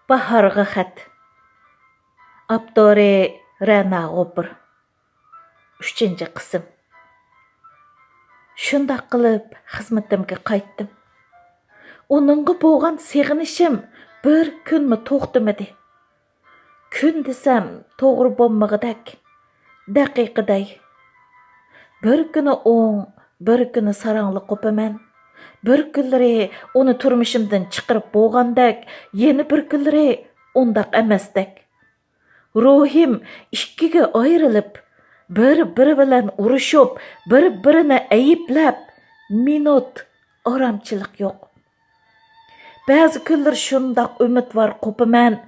Baharga xat. Abdore Rana Gopur. 3-chi qism. Shunda qilib xizmatimga qaytdim. Onunga bo'lgan seg'inishim bir kunmi to'xtamadi. Kun desam to'g'ri bo'lmag'idak, daqiqaday. Bir kuni o'ng, bir kuni sarangli qo'paman. Bir kunlari uni turmushimdan chiqarib bo'lgandak, yana bir kunlari undaq emasdak. Ruhim ikkiga ayrilib, bir-biri bilan urushib, bir-birini ayiblab, minut oramchilik yo'q. Ba'zi kunlar shundoq umidvor qo'paman,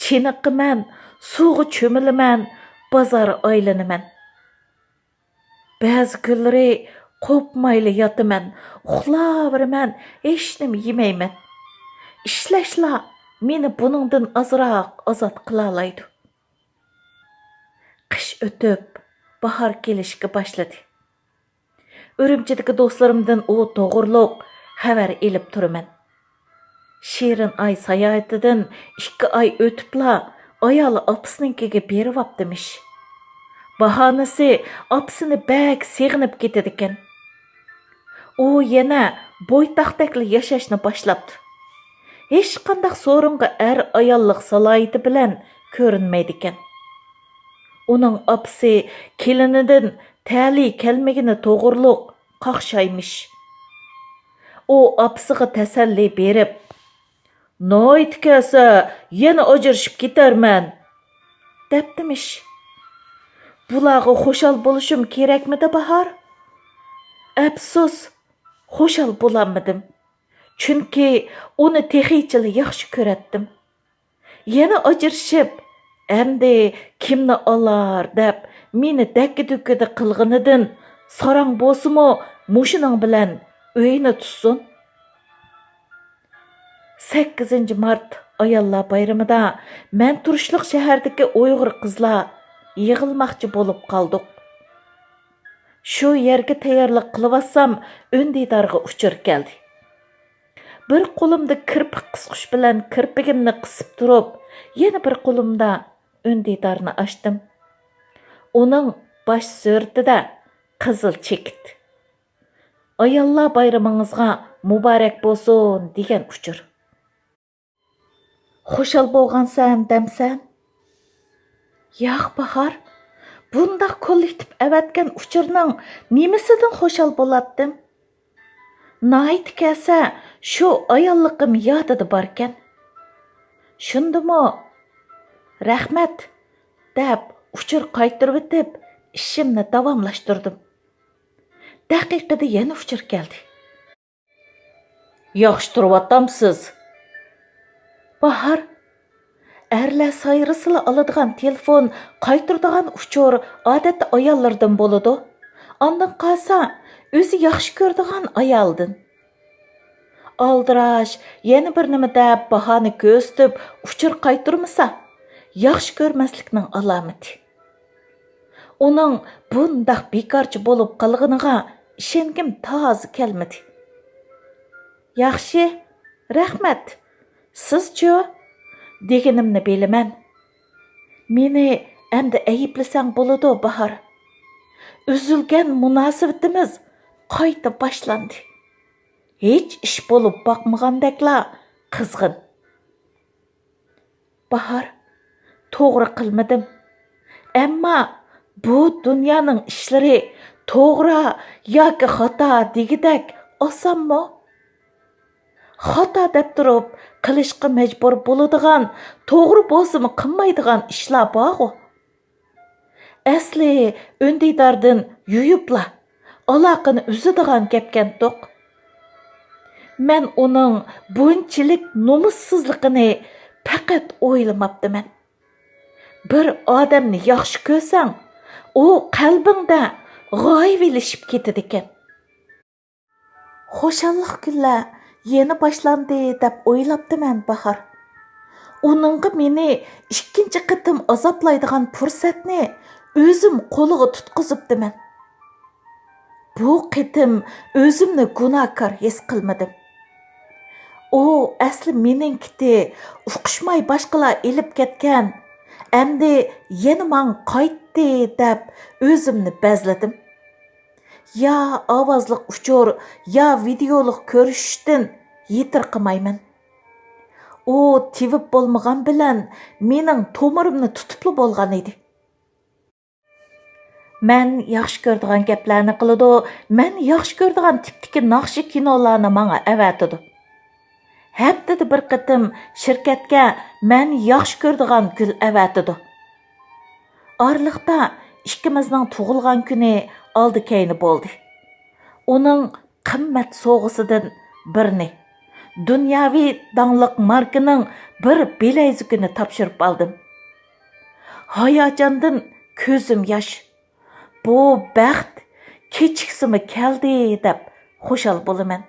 chiniqiman, suvga cho'milaman, bozor aylanaman. Ba'zi kunlari qo'pmayli yotaman, uxlaveraman, hech nima yemayman. Ishlashla meni buningdan ozroq ozod qila oladi. Qish o'tib, bahor kelishga boshladi. Urumchidagi do'stlarimdan u to'g'riliq xabar elib turaman. Shirin ay sayohatidan 2 oy o'tibla ayoli opasininkiga berib opdimish. Bahonasi opasini bak seg'inib ketadi ekan. U yana bo'ytaqdakli yashashni boshlabdi. Hech qanday so'ringa ayollik salohiyati bilan ko'rinmaydi ekan. Uning opasi kelinidan ta'li kelmagini to'g'riliq qaqshaymish. U opasiga tasalli berib, "Noit kelsa, yana ajrashib ketarman" debdimish. Bularga xo'shal bo'lishim kerakmidi, Bahor? Afsus, xo'shal bo'lolmadim. Chunki uni texichili yaxshi ko'ratdim. Yana ajrashib, endi kimni olar deb meni dakki-dukkida qilganidan sarang bo'lsimi, mushining bilan uyini tutsin. 8 mart ayollar bayramida men turishliq shahardagi Uyg'ur qizlar yig'ilmoqchi bo'lib qoldik. Shu yerga tayyorlik qilyapsam, Undidorga uchur keldi. Bir qo'limda kirpik qisqish bilan kirpigimni qisib turib, yana bir qo'limda Undidorni ochdim. Uning bosh so'rtida qizil chekit. Ayollar bayramingizga muborak bo'lsin degan uchur. Xo'shal bo'lgansan demsan? Yo'q, Bahor. Bundaq kollektiv avatgan uchurning nimasidan xo'shal bo'latdim? Nayt kelsa, shu ayolliqim yodida borkan. Shundimi? Rahmat deb uchur qaytirib o'tib, ishimni davomlashtirdim. Daqiqada yana uchur keldi. Yaxshi turib Bahor, erlar sayrısıla aladigan telefon qaytirdigan uchur odatda ayollardan bo'ladi. Ondan qolsa, o'zi yaxshi ko'rdigan ayoldan. Aldirash, yana bir nima deb bahoni ko'stib uchur qaytirmasa, yaxshi ko'rmaslikning alomati. Uning bundaq bekorchi bo'lib qolganiga ishongim tozi kelmadi. Yaxshi, rahmat. Sizchi deganimni bilaman. Meni endi ayiblasang bo'ladi, Bahor. Üzülgan munosabatimiz qayta boshlandi. Hech ish bo'lib boqmagandakla qizg'in. Bahor, to'g'ri qilmadim. Ammo bu dunyoning ishlari to'g'ri yoki xato degidak osonmi? Xato deb turib qilishga majbur bo'ladigan, to'g'ri bo'lsa-mi qilmaydigan ishlar bor-ku. Asli Undidordan yuyibla aloqani uzadigan gapkan to'q. Men uning bunchalik nomussizligini faqat o'ylamabdiman. Bir odamni yaxshi ko'rsang, u qalbingda g'oyivlashib ketadi ekan. Xo'shallik kunlar yeni boshlandi deb o'ylabdiman, Bahor. Uningga meni ikkinchi qitim azoblaydigan fursatni o'zim qo'liga tutqizibdiman. Bu qitim o'zimni gunohkor his qilmadim. O asli meninkiti, uqishmay boshqalar elib ketgan. Endi yana man qaytdi deb o'zimni bazladim. Ya ovozliq uchur, ya videoliq ko'rishishdan yetir qilmayman. O tivib bo'lmagan bilan mening tomirimni tutibli bo'lgan edi. Men yaxshi ko'radigan gaplarni qiladi, men yaxshi ko'radigan tipdagi naqshi kinolarni menga avatidi. Haftada bir qatim shirkatga men yaxshi ko'radigan gul avatidi. Orliqda ikkimizning tug'ilgan kuni oldi keyni bo'ldi. Uning qimmat sovg'asidan birini, dunyoviy dangliq markaning bir bilezikini topshirib oldim. Hayajondan ko'zim yosh. Bu baxt kechiksimi keldi deb xushal bo'laman.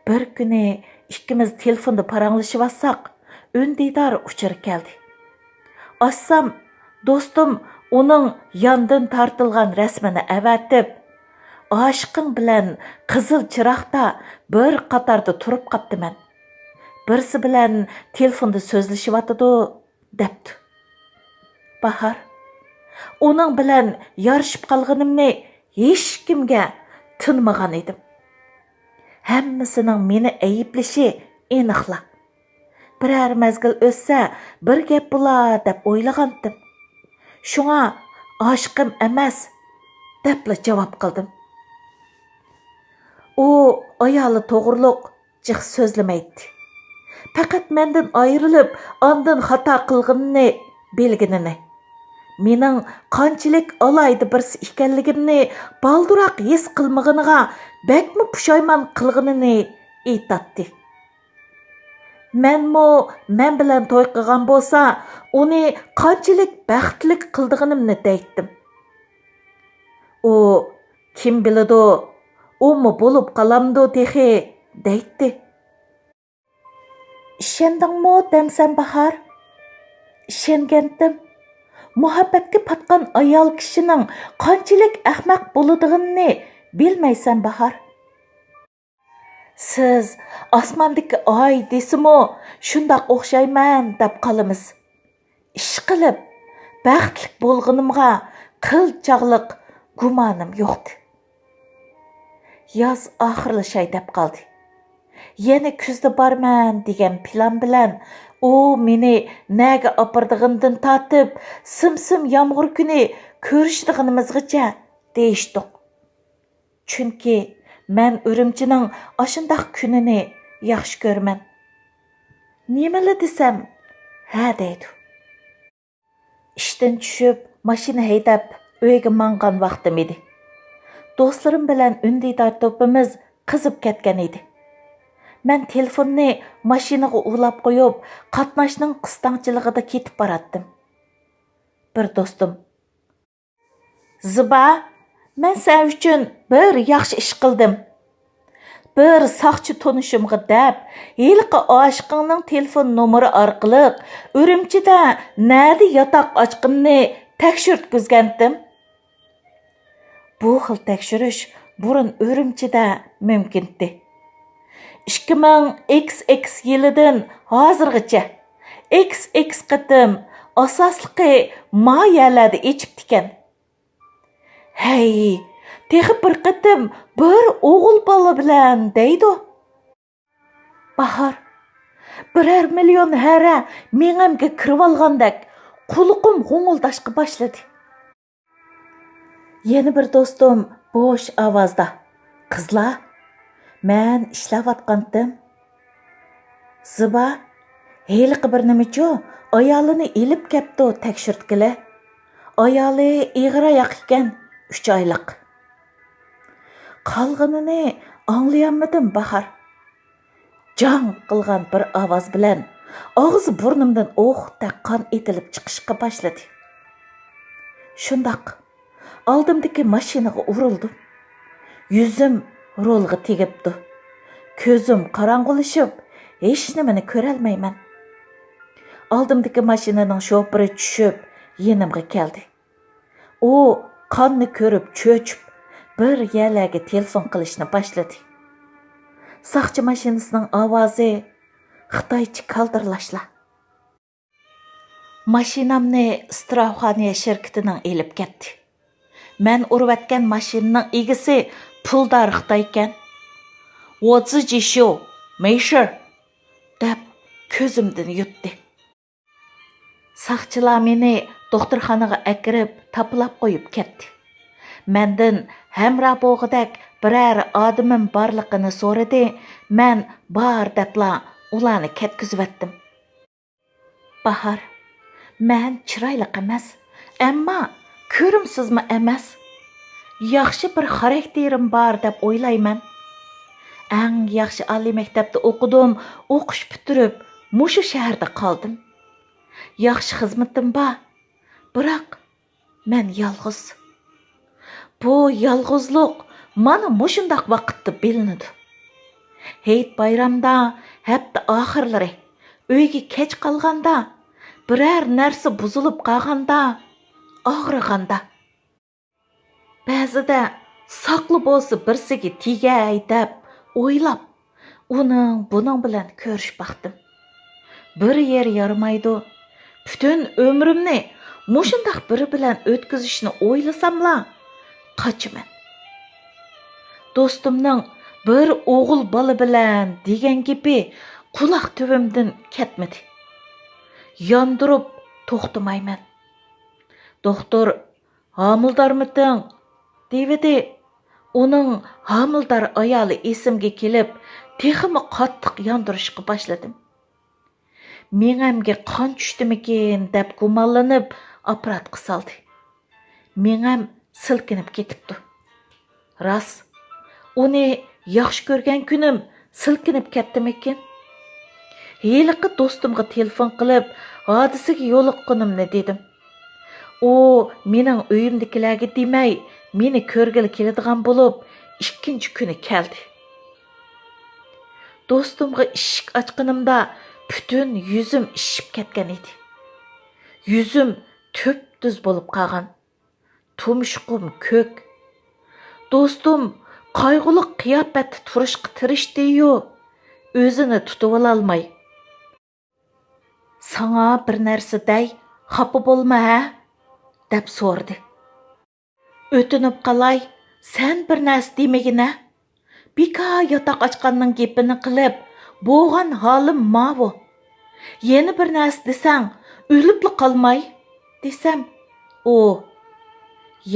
Bir kuni ikkimiz telefonda paranglashib Ündidar uchir keldi. Assam do'stim uning yondan tortilgan rasmini avatib, aşqing bilan qizil chiroqda bir qatorda turib qaptiman. Birsi bilan telefonda so'zlashyotidi debdi. Bahar, uning bilan yarışib qolganimni hech kimga tinmagan edim. Hammasining meni ayıplashi aniqla. Birər mezgil o'tsa, bir gap bo'lar deb o'ylagandim. Shunga aşqim emas debla javob qildim. U ayoli to'g'riliq jiq so'zlamaydi. Faqat mendan ayrilib, ondan xato qilganini bilginini. Mening qanchalik alayda birsi ekanligimni balduroq his qilmaganiga bakmi pushaymon qilganini aytdi. Men bilan to'y qilgan bo'lsa, uni qanchalik baxtli qilganimni deytdim. U kim biladi, u bo'lib qolamdi texi deytdi. Ishondingmi demsan Bahar? Ishongandim. Muhabbatga patqan ayol kishining qanchalik ahmoq bo'ladiganini bilmaysan Bahar. Siz osmondagi oy desimi, shundoq o'xshayman deb qolamiz. Ish qilib, baxtli bo'lganimga qilchaqliq gumonim yo'qdi. Yoz oxirlashay deb qoldi. Yana kuzda borman degan plan bilan u meni naga opirdig'imdan tortib, simsim yomg'ir kuni ko'rishdig'imizgacha deyishdik. Chunki men Urumchining ashundaq kunini yaxshi ko'rman. Nimala desam, ha deydi. Ishdan tushib, mashina haydab uyga mangan vaqtim edi. Do'stlarim bilan Ündidar to'pimiz qizib ketgan edi. Men telefonni mashinaga ulab qo'yib, qatnashning qistangchiligida ketib boratdim. Bir do'stim: "Ziba, men sen uchun bir yaxshi ish qildim. Bir saqchi tonishimga deb, yilqi oshiqingning telefon nomeri orqali Urumchida nadi yotoq ochqinni tekshirtkizgandim." Bu xil tekshirish burun Urumchida mumkindi. 2000XX yilidan hozirgacha XX qatim asosliqi mayalarda echib tikan. Hey, texi bir qatim bir o'g'il bola bilan deydi. Bahar, 1 million hara mengamga kirib olgandek quluqim g'o'ng'ildashqa boshladi. Yeni bir do'stim bo'sh ovozda: "Qizlar, men ishlayotgandim. Ziba, heliqi bir nimachu ayolini elib kepti tekshirtgili. Ayoli ig'ir oyoq ekan, 3 oylik." Qolganini anglayolmadim Bahar. Jang qilgan bir ovoz bilan og'zi burnimdan o'qda qon etilib chiqishga boshladi. Shundoq oldimdagi mashinaga urildim. Yuzim rolga tegibdi. Ko'zim qorong'ulashib, hech nimani ko'rolmayman. Oldimdagi mashinaning shofiri tushib, yenimga keldi. U qonni ko'rib cho'chib, bir yerlarga telefon qilishni boshladi. saqchi mashinasining ovozi Xitoycha kaldirlashla. Mashinamni istirahxona shirkatining elib ketdi. Men urvatgan mashinaning egisi puldor Xitoy ekan. 我自己修，没事儿 deb ko'zimdan yutdi. Saqchilar meni doktorxonaga akirib taplab qo'yib ketdi. Mendan hamroh bo'g'idak biror odamim borligini so'radi. Men bor debla ularni ketkizvatdim. Bahar, men chiroyli emas, ammo ko'rimsizmi emas. Yaxshi bir xarakterim bor deb o'ylayman. Eng yaxshi oliy maktabda o'qidim, o'qish bitirib, mushu shaharda qoldim. Yaxshi xizmatim bor, biroq men yolg'iz. Bu yolg'izlik mana mushundaq vaqtda bilinadi. Hayit bayramda, hafta oxirlari, uyga kech qolganda, biror narsa buzilib qolganda, og'riganda. Ba'zida saqlı bo'lsa birsiga tegay deb o'ylab, buning bilan ko'rish baxtim. Bir yer yaramaydi. Bütün ömrümni mushundaq biri bilan o'tkazishni o'ylasamla, qochaman. Do'stimning bir o'g'il bola bilan degan gapi quloq tubimdan ketmadi. Yondirib to'xtamayman. Doktor, homildarmiting? Devidi. Uning homildor ayoli esimga kelib, texmi qattiq yondirishga boshladim. Mengamga qon tushdimikin deb gumonlanib apparatga soldi. Mengam silkinib ketibdi. Rost, uni yaxshi ko'rgan kunim silkinib ketdimikin? Heliqi do'stimga telefon qilib, hodisaga yo'liqqanimni dedim. U mening uyimdagilarga demay, meni ko'rgili keladigan bo'lib, ikkinchi kuni keldi. Do'stimga eshik ochganimda bütün yüzüm ishib ketgan edi. Yüzüm tüp-düz bo'lib qolgan. Tumshuqim ko'k. Do'stim qayg'uli qiyofatda turishga tirishdi-yu, o'zini tutib ololmay. Sana bir narsa day, xafa bo'lma ha? deb so'radi. O'tinib qalay, sen bir narsa demagina. Bika yotoq ochganning gapini qilib, bo'g'an holim mavu. Yeni bir narsa desang, o'libli qolmay, desam, o,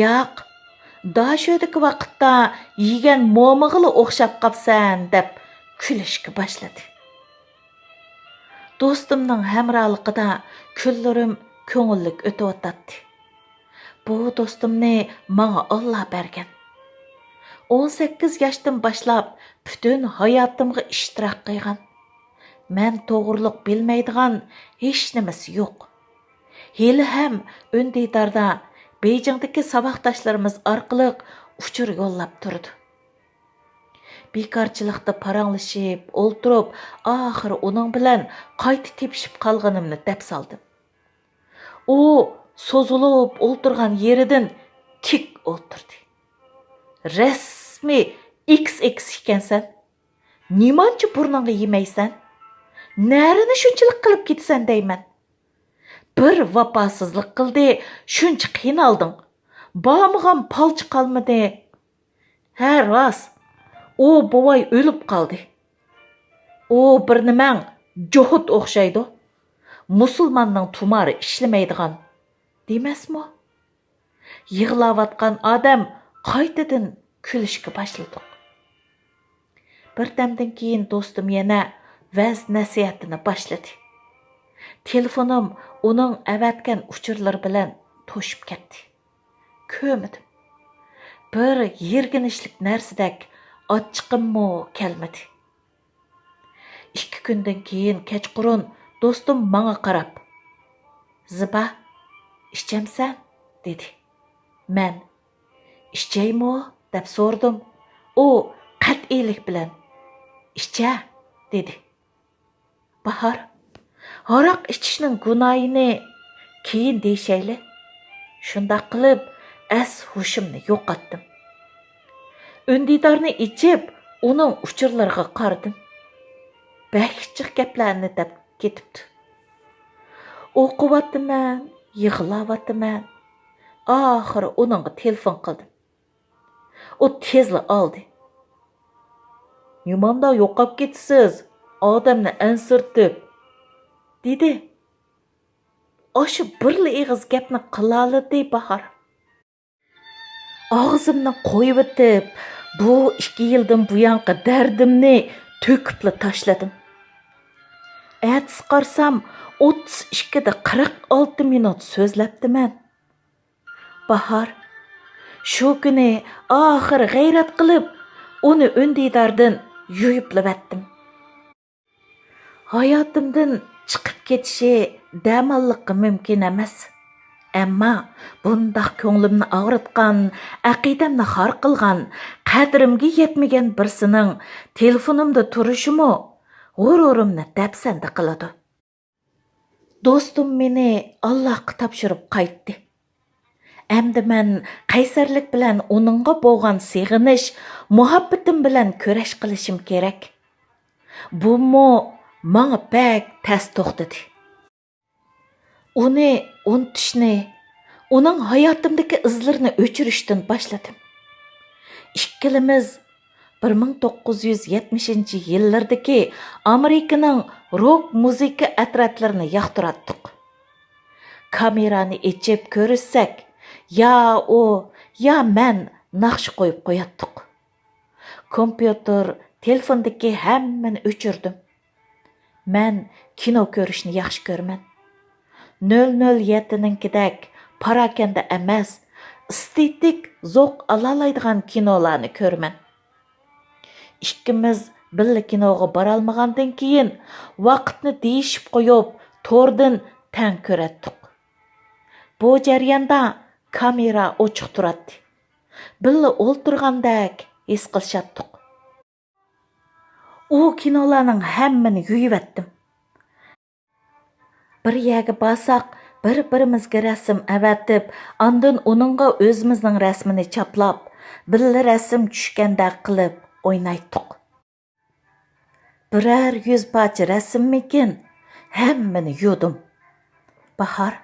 yo'q, dashodagi vaqtda yegan momig'ili o'xshab qapsan deb kulishga boshladi. Do'stimning hamrohligida kunlarim ko'ngillik o'tib. Bu do'stimni menga Alloh bergan. 18 yoshdan boshlab bütün hayotimga ishtirok qilgan. Men to'g'riliq bilmaydigan hech nimasi yo'q. Hali ham Undidarda Beijingdagi saboqdoshlarimiz orqali uchur yo'llab turdi. Bekorchilikda paranglashib, o'ltirib, oxiri uning bilan qayta tepishib qolganimni deb soldim. U so'zilib o'ltirgan yeridan tik o'ltirdi. Resmi XX ekansan. Nimancha burningga yemaysan? Narini shunchalik qilib ketsan deyman. Bir vafosizlik qildi, shuncha qiynalding. Bormag'an palchi qolmadi. Ha, rost. U bovoy o'lib qoldi. U bir nimang juhud o'xshaydi. Musulmonning tumari ishlamaydigan demasmi? Yig'layotgan odam qaytadan kulishga boshladi. Bir damdan keyin do'stim yana vaz nasihatini boshladi. Telefonim uning avatgan uchurlar bilan to'shib ketdi. Ko'midim. Bir yerginishlik narsadak ochiqimmo kelmadi. 2 kundan keyin kechqurun do'stim menga qarab, "Ziba, ishchamsan?" dedi. Men "Ishchaymi?" deb so'rdim. U qat'iylik bilan "Ishcha" dedi. Bahar, aroq ichishning gunohini keyin deyshayli. Shunda qilib hushimni yo'qotdim. Undidarni ichib, Onun uçurlarına qardım. Bəkçik gəplərini dəb ketibdi. Oqıvatımən, yığılavatımən. Ahırı onunla telefon qıldım. O tezli aldı. Nimanda yoqab ketisiz, adamni ansirtib, dedi. Aşı birli eğiz gəpni qılalıdı Bahar. Ağzımni qoyub etib, bu 2 yıldan buyanqı dərdimni töküpli taşladım. Әтіс қарсам, 32'de 46 minut sözləpdi mən. Bahar, şu günü ahir gayret qılıb, onu öndidardan yuyuplab etdim. Hayatımdan çıkıp ketişi dəmallıqı mümkün emas. Әмма bundaq көңлімні ağrıtqan, aqidamni xar qılğan, qadrimga yetmеген birsinin telefonumda turuşumu g'ururumni dapsanda qiladi. Do'stim meni Allohga topshirib qaytdi. Endi men qaysarlik bilan uningga bo'lgan seg'inish, muhabbatim bilan kurash qilishim kerak. Bumu menga bak tas to'xtadi. Uni unutishni, uning hayotimdagi izlarini o'chirishdan boshladim. Ikkilimiz 1970-yillardagi Amerikaning rock muzika atratlarini yoqtiratdik. Kamerani echib ko'rsak, ya o, ya men naqsh qo'yib qo'yatdik. Kompyuter, telefondagi hammani o'chirdim. Men kino ko'rishni yaxshi ko'raman. 007ninkidek parakanda emas, estetik zo'q alalaydigan kinolarni ko'raman. İkkimiz birga kinoga borolmagandan keyin vaqtni deyishib qo'yib, to'rdan tang ko'ratdik. Bu jarayonda kamera ochiq turadi. Birga o'ltirgandek his qilishatdik. U kinolarning hammani yuyib etdim. Bir yerga borsak, bir-birimizga rasm avatib, ondan uningga o'zimizning rasmini chaplab, birga rasm tushgandek qilib o'ynaydik. Birer 100 parcha rasmmikin hammani yudim. Bahar,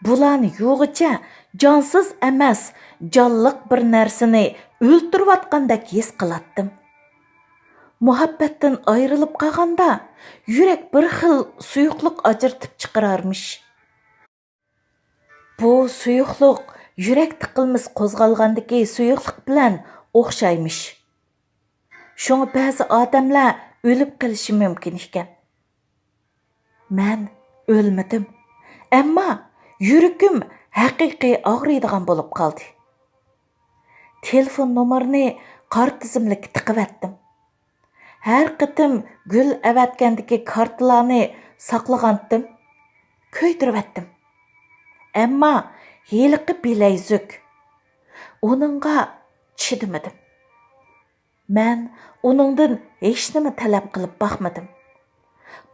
bularni yo'g'icha jonsiz emas, jonliq bir narsani o'ltirayotgandek his qilatdim. Muhabbatdan ayrilib qolganda yurak bir xil suyuqlik ajratib chiqararmish. Bu suyuqlik yurak tiqilmis qo'zg'algandagi suyuqlik bilan o'xshaymish. Şoňa bäzi adamlar ölüp qilishi mümkin ekan. Men ölmedim. Emma yürükim haqiqiy ağrıydigan bolup qaldı. Telefon nomerini kartizimlikka tiqib etdim. Her qitim gül avatgandagi kartlarni saqlagandim, köydürüp etdim. Emma heliqi bilayzuk. Onunğa chidimadim. Men onundan hech nima talab qilib baxmadim.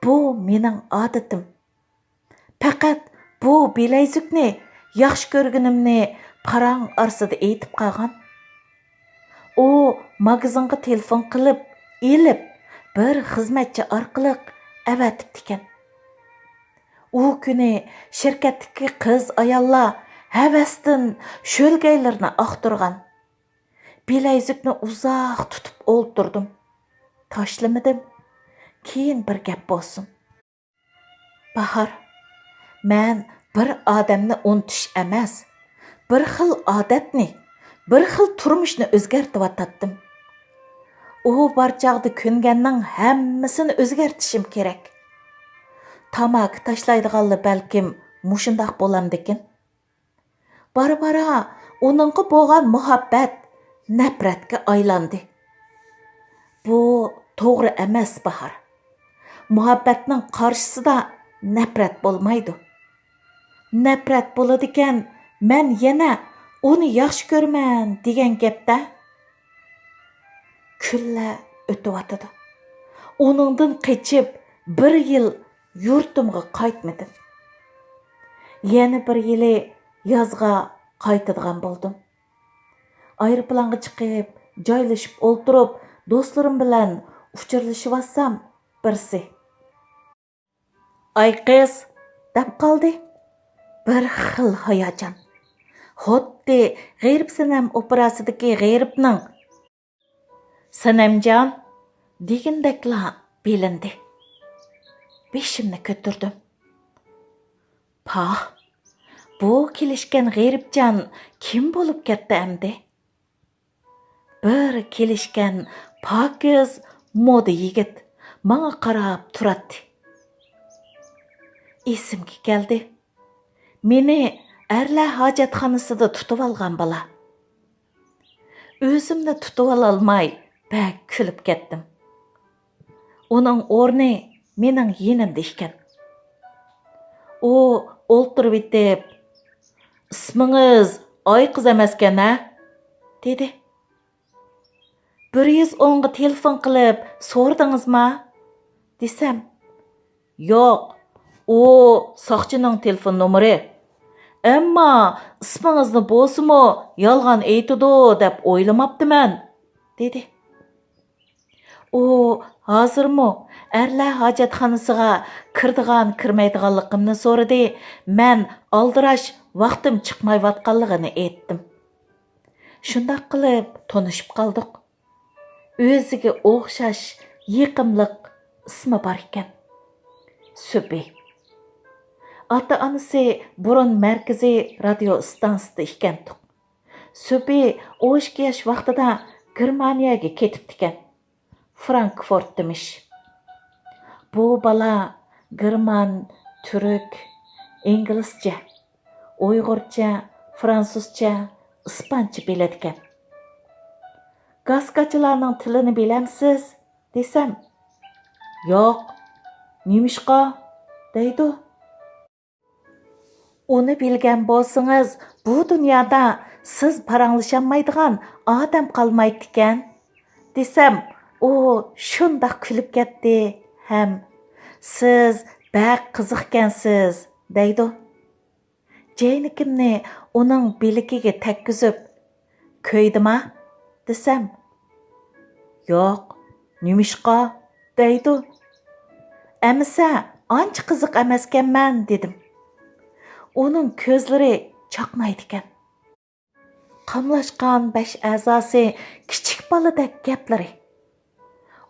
Bu mening odatim. Faqat bu bilayzukni yaxshi ko'rganimni parang arsida aytib qolgan. O magazinga telefon qilib, elib, bir xizmatchi orqali avatib ekan. U kuni shirkatdagi qiz ayollar havasdan sho'lgaylarni aqtirgan. Bilayzukni uzoq tutib o'ltirdim. Tashlamadim. Keyin bir gap bo'lsin. Bahar, men bir odamni unutish emas, bir xil odatni, bir xil turmushni o'zgartirib atdim. U barchaqda ko'nganning hammasini o'zgartishim kerak. Tamak tashlaydiganlar balkim mushundoq bo'lamdikin. Bara-bara uningga bo'lgan muhabbat nafratga aylandi. Bu to'g'ri emas, Bahar. Muhabbatning qarshisida nafrat bo'lmaydi. Nafrat bo'ladigan, men yana uni yaxshi ko'raman degan gapda. Kunlar o'tib. Uningdan qochib 1 yil yurtimga qaytmadim. Yana 1 yili yozga qaytadigan bo'ldim. Aeroplanga chiqib, joylashib o'ltirib, do'stlarim bilan uchrashyapsam, birsi "Ay qiz" deb qoldi. Bir xil hayajon. Xuddi G'arib Sanam operasidagi G'aribning "Sanamjon" degandekla bilindi. Beshimni ko'tardim. Pah, bu kelishgan G'aribjon kim bo'lib ketdi endi? Bir kelishgan pokiz moda yigit menga qarab turadi. Esimga keldi. Meni erlar hojatxonasida tutib olgan bola. O'zimni tutib ololmay bak kulib ketdim. Uning o'rni mening yenimda ekan. U o'ltirib etib, "Ismingiz Oy qiz emaskan-a?" dedi. 110 ga telefon qilib so'radingizmi? Desam, "Yo'q, u soqchining telefon nomeri. Ammo ismingizni bo'lsa-mu yolg'on aytadi deb o'ylamabdiman", dedi. U hozirmi erlar hojatxonasiga kirdigan-kirmaydiganligimni so'radi. Men aldirash vaqtim chiqmayotganligini aytdim. Shundoq qilib tanishib qoldik. O'ziga o'xshash yiqimliq ismi bor ekan. Subi. Ota-onasi burun markaziy radio stansiyasida ekan. Subi 12 yosh vaqtida Germaniyaga ketibdi ekan. Frankfurt demiş. Bu bala German, Türk, İngilizce, Uyg'urcha, Fransuzcha, İspancha biladi ekan. Gaskachilarning tilini bilamsiz? Desam, "Yo'q, nemishqa?" deydi. Uni bilgan bo'lsangiz, bu dunyoda siz paranglashamaydigan odam qolmaydi ekan. Desam, u shundoq kulib ketdi. Ham siz baq qiziqkansiz, deydi. Jeynikimni uning bilikiga takkizib, "Ko'ydimi?" desam, "Yo'q, nemishqa?" deydi. "Amisa ancha qiziq emaskanman", dedim. Uning ko'zlari chaqnaydi ekan. Qamlashgan bash a'zosi kichik boladek gaplari.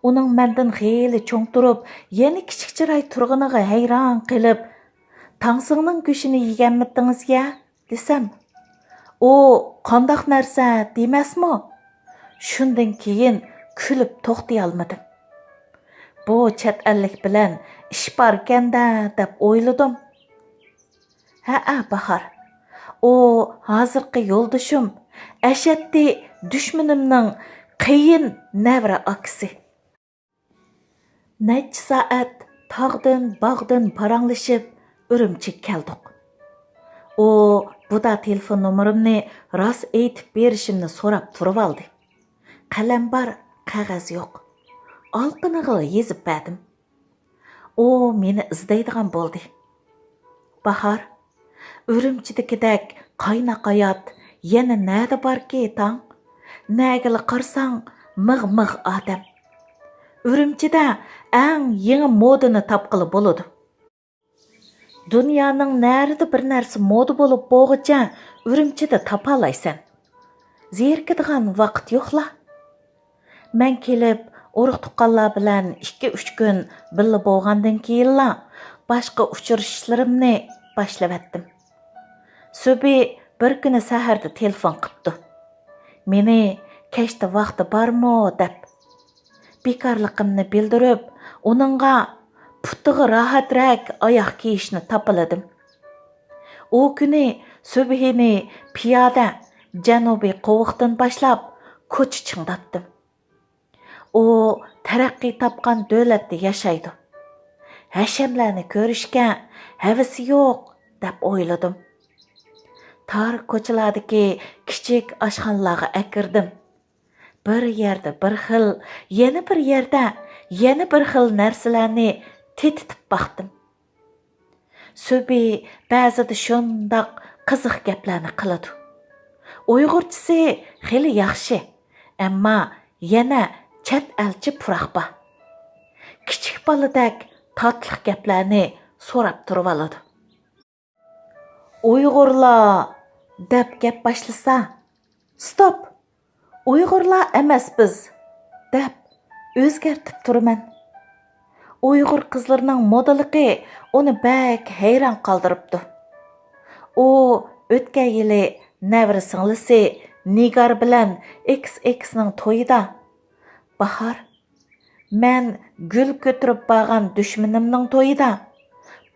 Uning mendan xeyli cho'ng turib, yana kichik chiroy turganiga hayron qilib, "Tangsingning go'shini yeganmidingiz-ya?" desam, "U qandoq narsa demasmi?" Shundan keyin kulib to'xtay olmadim. Bu chet ellik bilan ish borkanda deb o'yladim. Ha, Bahar. O hozirgi yo'ldoshim, ashaddiy dushmanimning qiyin navra aksi. Necha soat tog'dan bog'dan paranglashib Urumchiga keldik. U buda telefon nomerimni rost aytib berishimni so'rab turib oldi. Qalam bor, qog'oz yo'q. Olqiniga yezib berdim. U meni izlaydigan bo'ldi. Bahar, Urumchidagidek qaynoq hayot yana nada borki tang? Nagili qarsang mig' odam. Urumchida eng yangi modani topqili bo'ladi. Dunyoning narida bir narsa moda bo'lib bo'g'icha Urumchida topalaysan. Zerikadigan vaqt yo'qla. Men kelib urug' tuqqanlar bilan 2-3 kun birga bo'lgandan keyinla boshqa uchrashishlarimni boshlavatdim. Subi bir kuni saharda telefon qilibdi. Meni kechda vaqti bormi deb bekorligimni bildirib, uningga putiga rohatrak oyoq kiyishni topiladim. U kuni subhini piyoda janubiy qovuqdan boshlab ko'cha chingdatdim. U taraqqiy topgan davlatda yashaydi. Hashamlarni ko'rishga havasi yo'q deb o'yladim. Tar ko'chalardagi kichik oshxonalarga akirdim. Bir yerda bir xil, yana bir yerda yana bir xil narsalarni tetitib baqdim. Subi ba'zida shundoq qiziq gaplarni qiladi. Uyg'urchasi xili yaxshi, ammo yana chet elchi puraqba. Kichik baladak tatlıq gaplarni so'rab turib oladi. Uyg'urlar deb gap boshlasa, stop. Uyg'urlar emas biz deb o'zgartib turaman. Uyg'ur qizlarining modaligi uni bak hayron qoldiribdi. U o'tgan yili nevri singlisi Nigar bilan XX ning to'yida bahar men gul ko'tirib borgan dushmanimning to'yida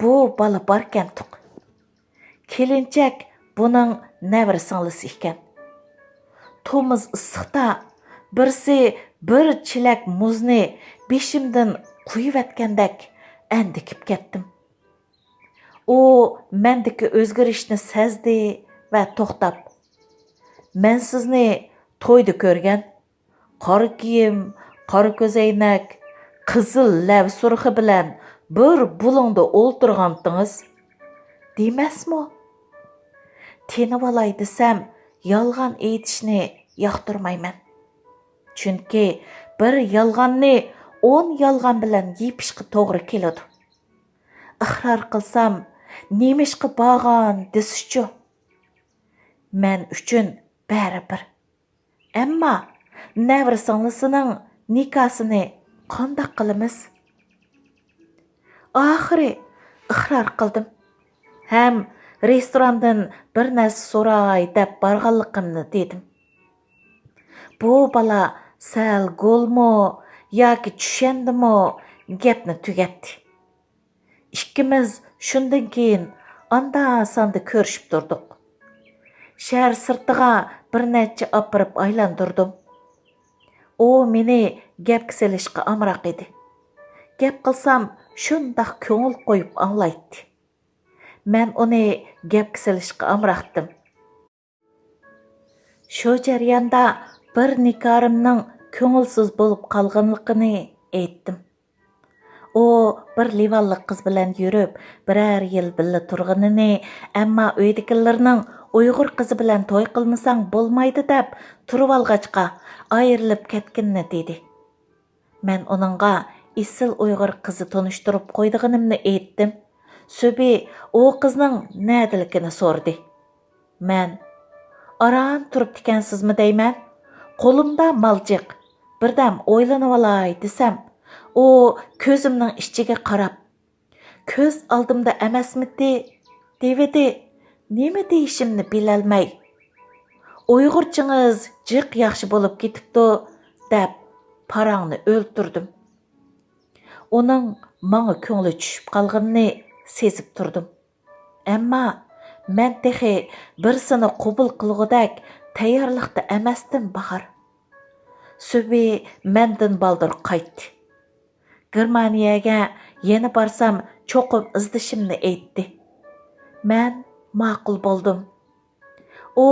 bu bola borkan tuq. Kelinchak buning nevri singlisi ekan. To'miz issiqda birsi bir chilak muzni beshimdan quyuvatgandek andikib ketdim. U mendiki o'zgarishni sezdi va to'xtab, men sizni to'yda ko'rgan, qora kiyim, qora ko'zoynak, qizil lav surxi bilan bir bulungda o'ltirgandingiz, demasmi? Tenib olay desam, yolg'on aytishni yoqtirmayman. Chunki bir yolg'onni 10 yolg'on bilan yepishga to'g'ri keladi. Iqror qilsam, nemishqa borgan desichu. Men uchun baribir. Ammo nevri singlisining nikosini qanday qilamiz? Oxiri iqror qildim. Ham restorandan bir narsa so'ray deb borganligimni dedim. Bu bola sal golmo yoki tushandimi gapni tugatdi. Ikkimiz shundan keyin anda-sanda ko'rishib turdik. Shahar sirtiga bir necha opirib aylantirdim. U meni gapga selishga amroq edi. Gap qilsam shundoq ko'ngil qo'yib anglaydi. Men uni gapga selishga amroqdim. Shu jarayonda bir nikorimning ko'ngilsiz bo'lib qolganligini aytdim. U bir livanlik qiz bilan yurib, birer yil birga turganini, ammo uydagilarning Uyg'ur qizi bilan to'y qilmasang bo'lmaydi deb turib olg'achqa ayrilib ketganini dedi. Men uningga isil Uyg'ur qizi tanishtirib qo'ydiganimni aytdim. Subi u qizning nadiligini so'rdi. Men aran turib tikansizmi deyman? Qo'limda maljiq. Birdam o'ylanib olay desam, u ko'zimning ichiga qarab, ko'z oldimda emasmidi devidi. Nima deyishimni bilolmay, Uyg'urchingiz jiq yaxshi bo'lib ketibdi deb parangni o'ltirdim. Uning menga ko'ngli tushib qolganini sezib turdim. Ammo men texi birsini qabul qilgudak tayyorlikda emasdim bahar. Subi mendan baldir qaytdi. Germaniyaga yana borsam cho'qim izdishimni aytdi. Men ma'qul bo'ldim. U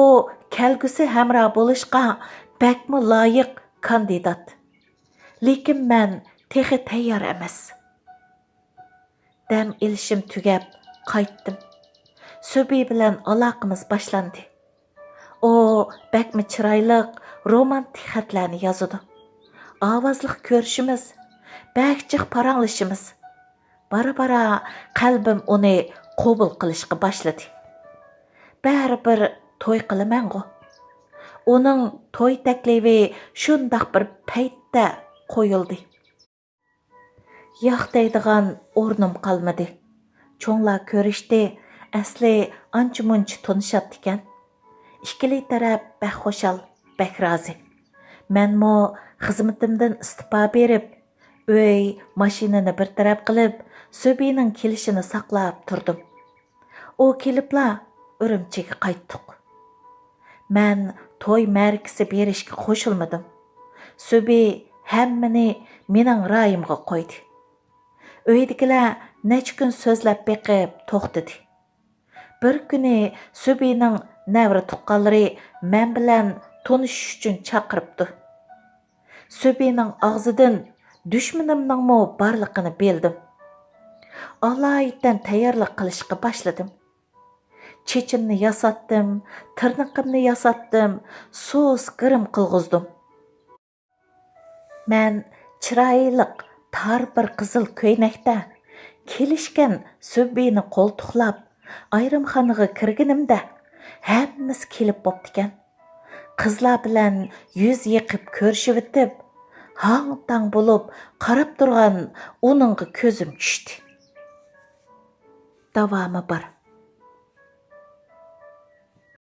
kelgusi hamroh bo'lishga bakmi loyiq kandidat. Lekin men texi tayyor emas. Dam ilishim tugab qaytdim. Subi bilan aloqamiz boshlandi. U bakmi chiroyliq, romantik xatlarni yozadi. Ovozliq ko'rishimiz, bakchiq paranglashimiz. Bara-bara qalbim uni qabul qilishga boshladi. Baribir to'y qilaman-ku. Uning to'y taklifi shundoq bir paytda qo'yildi. Yo'q deydigan o'rnim qolmadi. Cho'nglar ko'rishdi, asli ancha-muncha tanishatdi ekan. Ikkili taraf bak xo'shal, bak rozi. Menmo xizmatimdan istifa berib, uy, mashinani bir taraf qilib, Subining kelishini saqlab turdim. U kelibla Urumchiga qaytdik. Men to'y markasi berishga qo'shilmadim. Subi hammani mening ra'yimga qo'ydi. Uydagilar necha kun so'zlab beqib to'xtadi. Bir kuni Subining navri tuqqanlari men bilan tanishish uchun chaqiribdi. Subining og'zidan dushmanimning borligini bildim. Alaydan tayyorlik qilishga boshladim. Chechimni yasatdim, tirnoqimni yasatdim, so'z qirim qilg'izdim. Мән чырайлық тар бір қызыл көйнекті, келішкен сөббейіні қолтықлап, айрымханыға кіргінімді, әміміз келіп бопты кен. Қызла білән yüz еқіп көрші бітіп, хаң-таң болып, қарап тұрған оныңғы көзім түшті. Davamı бар.